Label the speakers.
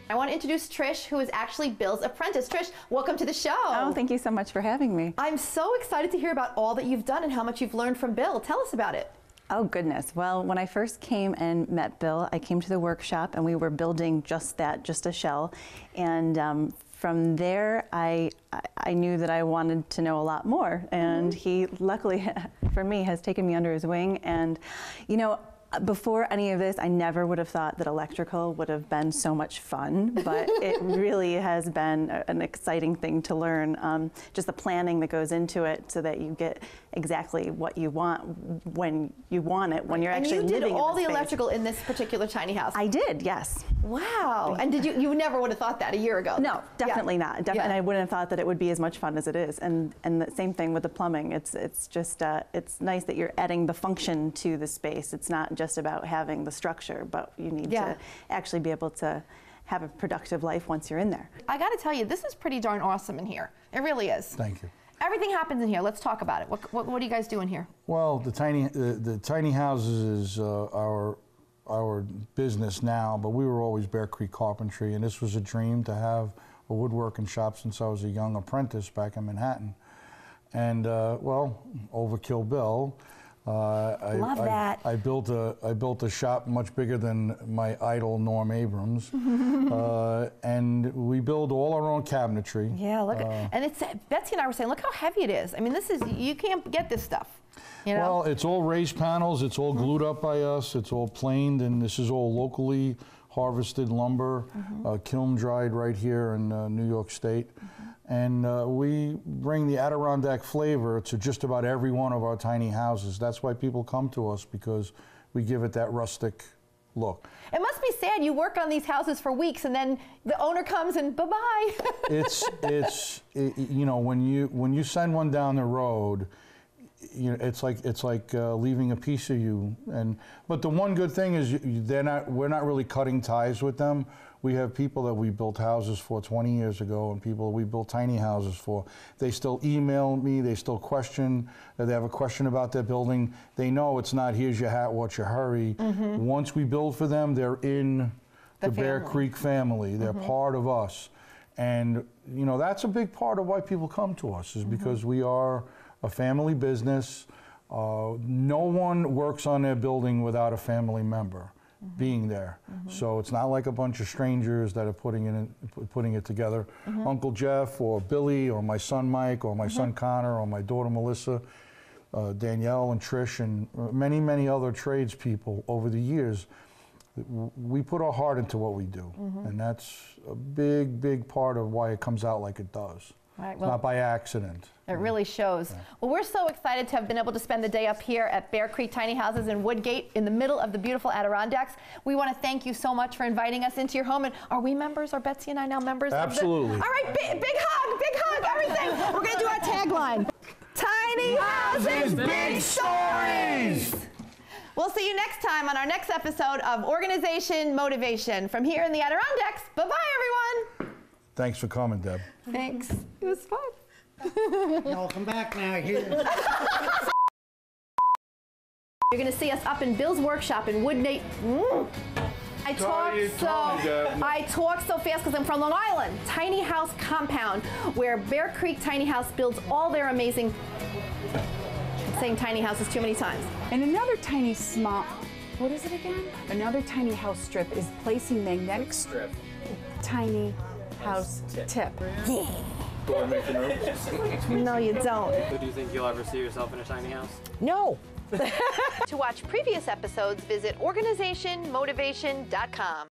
Speaker 1: I want to introduce Trish, who is actually Bill's apprentice. Trish, welcome to the show.
Speaker 2: Oh, thank you so much for having me.
Speaker 1: I'm so excited to hear about all that you've done and how much you've learned from Bill. Tell us about it.
Speaker 2: Oh goodness. Well, when I first came and met Bill, I came to the workshop and we were building just that, just a shell. And from there, I knew that I wanted to know a lot more. And he, luckily for me, has taken me under his wing. And, you know, before any of this, I never would have thought that electrical would have been so much fun, but it really has been an exciting thing to learn. Just the planning that goes into it so that you get exactly what you want when you want it, when you're actually living in the space. And you did all the
Speaker 1: electrical in this particular tiny house?
Speaker 2: I did, yes.
Speaker 1: Wow. And did you never would have thought that a year ago?
Speaker 2: No, definitely not. And I wouldn't have thought that it would be as much fun as it is. And the same thing with the plumbing. It's just, it's nice that you're adding the function to the space. It's not just about having the structure, but you need to actually be able to have a productive life once you're in there.
Speaker 1: I got to tell you, this is pretty darn awesome in here. It really is.
Speaker 3: Thank you.
Speaker 1: Everything happens in here. Let's talk about it. What do you guys do in here?
Speaker 3: Well, the tiny houses is our business now, but we were always Bear Creek Carpentry, and this was a dream to have a woodworking shop since I was a young apprentice back in Manhattan. And well, overkill Bill.
Speaker 1: Love that.
Speaker 3: I built a shop much bigger than my idol Norm Abrams, and we build all our own cabinetry.
Speaker 1: Yeah, look at, and it's Betsy and I were saying, look how heavy it is. I mean, this is, you can't get this stuff. You know?
Speaker 3: Well, it's all raised panels. It's all glued up by us. It's all planed, and this is all locally harvested lumber, kiln dried right here in New York State. And we bring the Adirondack flavor to just about every one of our tiny houses. That's why people come to us, because we give it that rustic look.
Speaker 1: It must be sad. You work on these houses for weeks, and then the owner comes and bye-bye.
Speaker 3: You know, when you send one down the road, you know, it's like leaving a piece of you. But the one good thing is we're not really cutting ties with them. We have people that we built houses for 20 years ago, and people we built tiny houses for. They still email me. They still question. They have a question about their building. They know it's not here's your hat, what's your hurry. Once we build for them, they're in the Bear Creek family. They're part of us, and you know that's a big part of why people come to us is because we are a family business. No one works on their building without a family member being there. So it's not like a bunch of strangers that are putting it together. Uncle Jeff or Billy or my son Mike or my son Connor or my daughter Melissa, Danielle and Trish and many, many other tradespeople over the years, we put our heart into what we do. And that's a big, big part of why it comes out like it does. Right, well, not by accident.
Speaker 1: It really shows. Yeah. Well, we're so excited to have been able to spend the day up here at Bear Creek Tiny Houses in Woodgate in the middle of the beautiful Adirondacks. We want to thank you so much for inviting us into your home. And are we members? Are Betsy and I now members?
Speaker 3: Absolutely.
Speaker 1: All right, big hug, everything. We're going to do our tagline. Tiny houses, big stories. We'll see you next time on our next episode of Organization Motivation from here in the Adirondacks. Bye-bye, everyone.
Speaker 3: Thanks for coming, Deb.
Speaker 1: Thanks. It was fun.
Speaker 4: Y'all come back now here.
Speaker 1: You're going to see us up in Bill's workshop in Woodgate. I talk so fast because I'm from Long Island. Tiny house compound where Bear Creek Tiny House builds all their amazing, I'm saying tiny houses too many times.
Speaker 5: And another tiny small, what is it again? Another tiny house strip is placing magnetic strip. Tiny house tip.
Speaker 1: Yeah. No, you don't.
Speaker 6: So do you think you'll ever see yourself in a tiny house?
Speaker 1: No. To watch previous episodes, visit organizationmotivation.com.